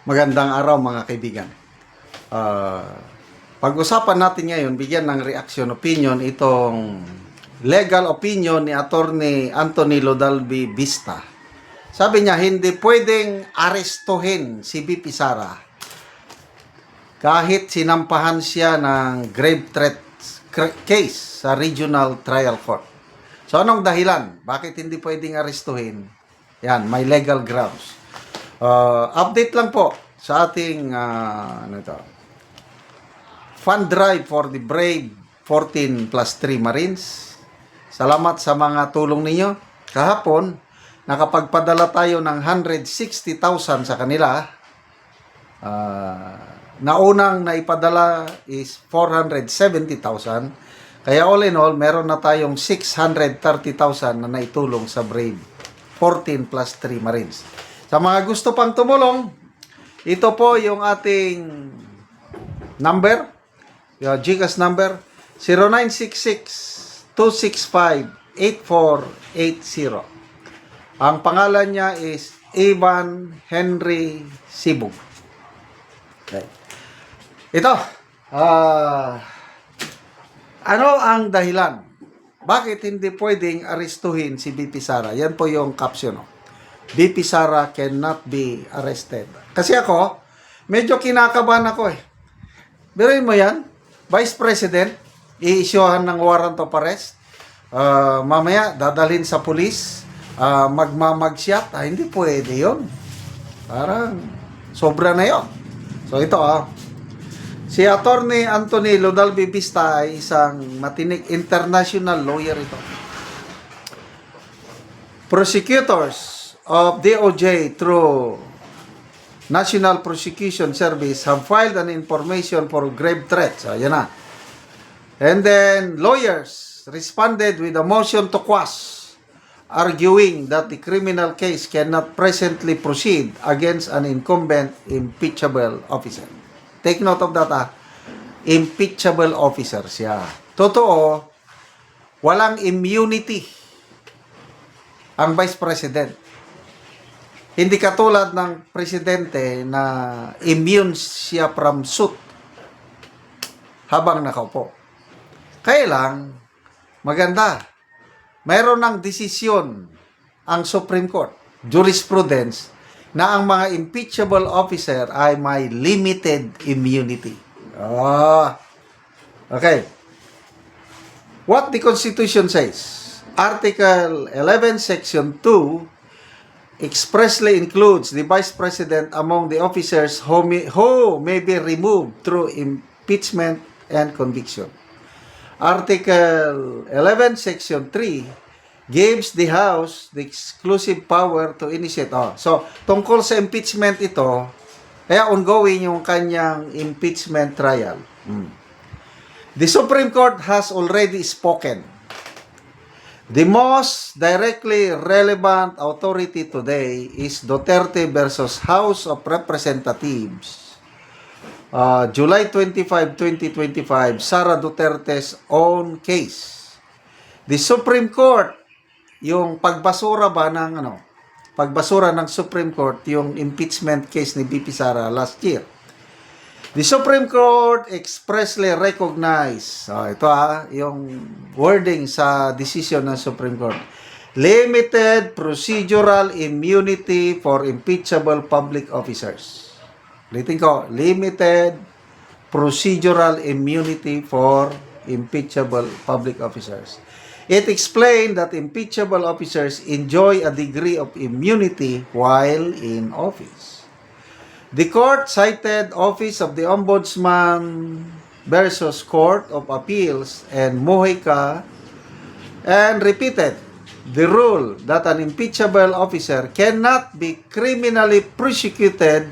Magandang araw mga kaibigan. Pag-usapan natin ngayon, bigyan ng reaction opinion itong legal opinion ni Attorney Anthony Lodalvi Vista. Sabi niya, hindi pwedeng arestuhin si BP Sara kahit sinampahan siya ng grave threat case sa Regional Trial Court. So anong dahilan? Bakit hindi pwedeng arestuhin? Yan, may legal grounds. Update lang po sa ating fund drive for the brave 14 plus 3 Marines. Salamat sa mga tulong ninyo. Kahapon, nakapagpadala tayo ng 160,000 sa kanila. Naunang naipadala is 470,000. Kaya all in all, meron na tayong 630,000 na naitulong sa brave 14 plus 3 Marines. Sa mga gusto pang tumulong, ito po yung ating number, yung GCash number, 0966-265-8480. Ang pangalan niya is Ivan Henry Sibug. Okay. Ito, ano ang dahilan? Bakit hindi pwedeng arestuhin si BP Sara? Yan po yung caption. BP Sara cannot be arrested. Kasi ako, medyo kinakabahan ako eh. Biruin mo yan, Vice President, i-issuehan ng warrant of arrest. Mamaya, dadalhin sa pulis, magmamagsyat. Hindi pwede yun. Parang, sobra na yun. So ito si Attorney Anthony Lodalvi Vista ay isang matinik international lawyer ito. Prosecutors of DOJ through National Prosecution Service have filed an information for grave threats. Ayan na. And then, lawyers responded with a motion to quash, arguing that the criminal case cannot presently proceed against an incumbent impeachable officer. Take note of that, impeachable officers. Yeah. Totoo, walang immunity ang Vice President. Hindi katulad ng presidente na immune siya from suit habang nakaupo. Kaya lang, maganda, mayroon ng desisyon ang Supreme Court, jurisprudence, na ang mga impeachable officer ay may limited immunity. Okay. What the Constitution says, Article 11, Section 2, expressly includes the Vice President among the officers who may be removed through impeachment and conviction. Article 11, Section 3 gives the House the exclusive power to initiate. So, tungkol sa impeachment ito, kaya ongoing yung kanyang impeachment trial. The Supreme Court has already spoken. The most directly relevant authority today is Duterte versus House of Representatives. July 25, 2025, Sara Duterte's own case. The Supreme Court, yung pagbasura ba ng pagbasura ng Supreme Court yung impeachment case ni BP Sara last year. The Supreme Court expressly recognized, ito yung wording sa decision ng Supreme Court, limited procedural immunity for impeachable public officers. Ulitin ko, limited procedural immunity for impeachable public officers. It explained that impeachable officers enjoy a degree of immunity while in office. The court cited Office of the Ombudsman versus Court of Appeals and Mojica and repeated the rule that an impeachable officer cannot be criminally prosecuted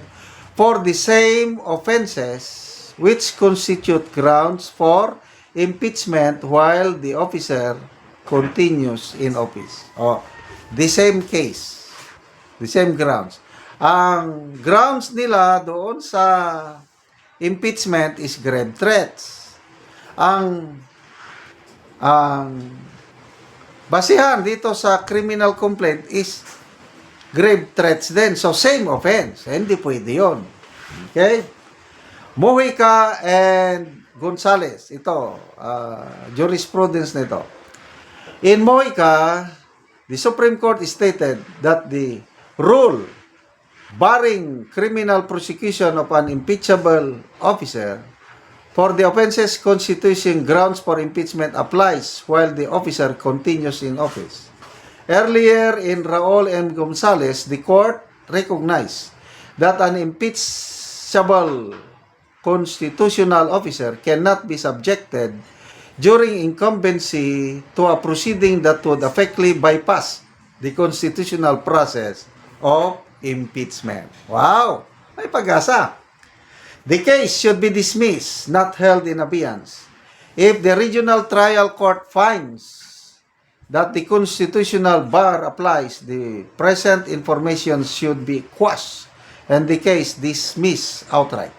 for the same offenses which constitute grounds for impeachment while the officer continues in office. The same case, the same grounds. Ang grounds nila doon sa impeachment is grave threats. Ang basihan dito sa criminal complaint is grave threats din. So, same offense. Hindi pwede yun. Okay? Mojica and Gonzales. Ito, jurisprudence nito. In Mojica, the Supreme Court stated that the rule barring criminal prosecution of an impeachable officer for the offenses constituting grounds for impeachment applies while the officer continues in office. Earlier in Raul M. Gonzales, the court recognized that an impeachable constitutional officer cannot be subjected during incumbency to a proceeding that would effectively bypass the constitutional process of impeachment. Wow! May pag-asa. The case should be dismissed, not held in abeyance. If the regional trial court finds that the constitutional bar applies, the present information should be quashed and the case dismissed outright.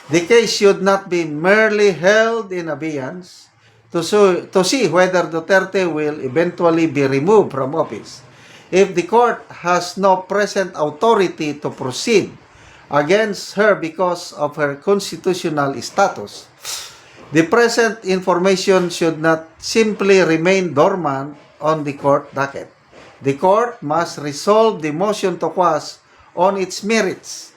The case should not be merely held in abeyance to see whether Duterte will eventually be removed from office. If the court has no present authority to proceed against her because of her constitutional status, the present information should not simply remain dormant on the court docket. The court must resolve the motion to quash on its merits.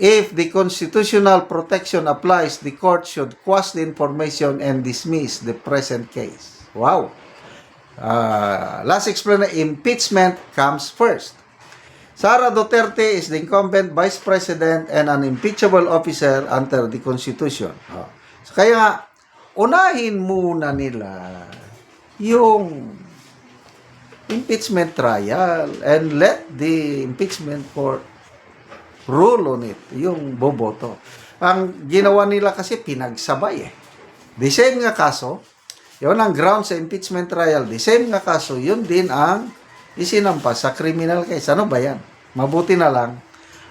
If the constitutional protection applies, the court should quash the information and dismiss the present case. Wow! Last explanation, impeachment comes first. Sara Duterte is the incumbent vice president and an impeachable officer under the Constitution. So, kaya unahin muna nila yung impeachment trial and let the impeachment court rule on it, yung boboto. Ang ginawa nila kasi pinagsabay eh. The same nga kaso, yun ang ground sa impeachment trial, the same nga kaso, yun din ang isinampas sa criminal case. Ano ba yan? Mabuti na lang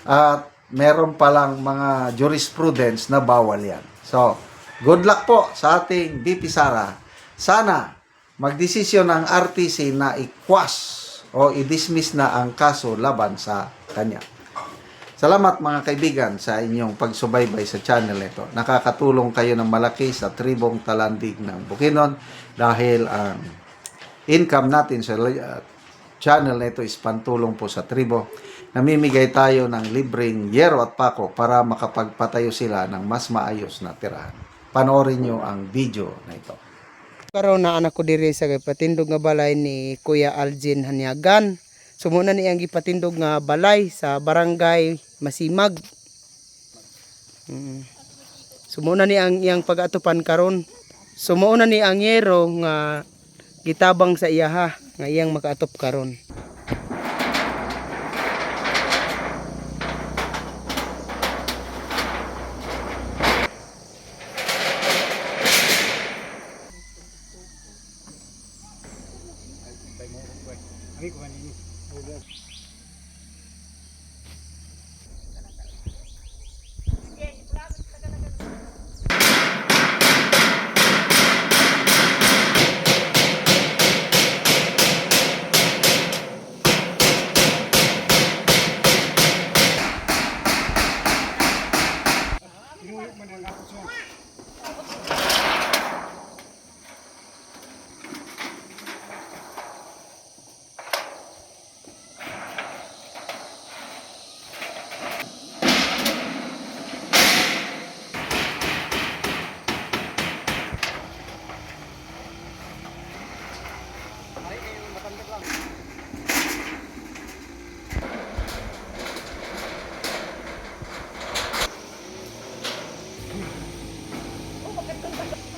at meron palang mga jurisprudence na bawal yan. So, good luck po sa ating VP Sara. Sana magdesisyon ang RTC na i-quash o i-dismiss na ang kaso laban sa kanya. Salamat mga kaibigan sa inyong pagsubaybay sa channel nito. Nakakatulong kayo ng malaki sa tribong talandig ng Bukidnon dahil ang income natin sa channel nito is pantulong po sa tribo. Namimigay tayo ng libreng yero at pako para makapagpatayo sila ng mas maayos na tirahan. Panoorin nyo ang video na ito. Karon na anak ko diri sa patindog nga balay ni Kuya Algin Hanyagan. Sumuna ni ang gipatindog nga balay sa barangay Masimag. Sumuna ni ang iyang pag-atupan karon. Sumuna ni ang yero nga gitabang sa iyaha nga iyang makaatop karon.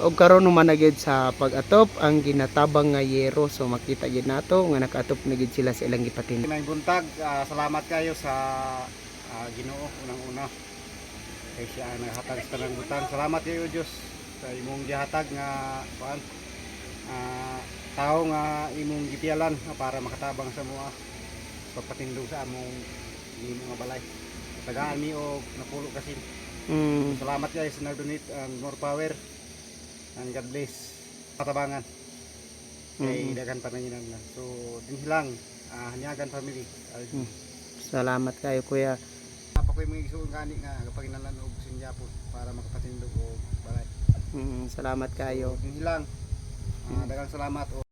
Og karon naman na gid sa pag-atop ang ginatabang nga yero, so makita gid nato nga nakaatop na gid sila sa ilang gipatindog. May buntag, salamat kayo sa Ginoo unang-una. Kay siya ang naghatag sa tanang butang. Salamat kayo Dios sa imong gihatag nga kuan tao nga imong gipialan para makatabang sa mga pagpatindog sa among mga balay. Tagaan mi og napulo kasi. Salamat guys sa nag-donate and more power. And God bless katabangan kay dagan pananginan lang. So dinhi lang Hanyagan family. Salamat kayo Kuya. pa ko'y mga isuon gani nga kapaginalan og sinjapon para makapatindog og balay. Salamat kayo. Yung hilang, daghang salamat.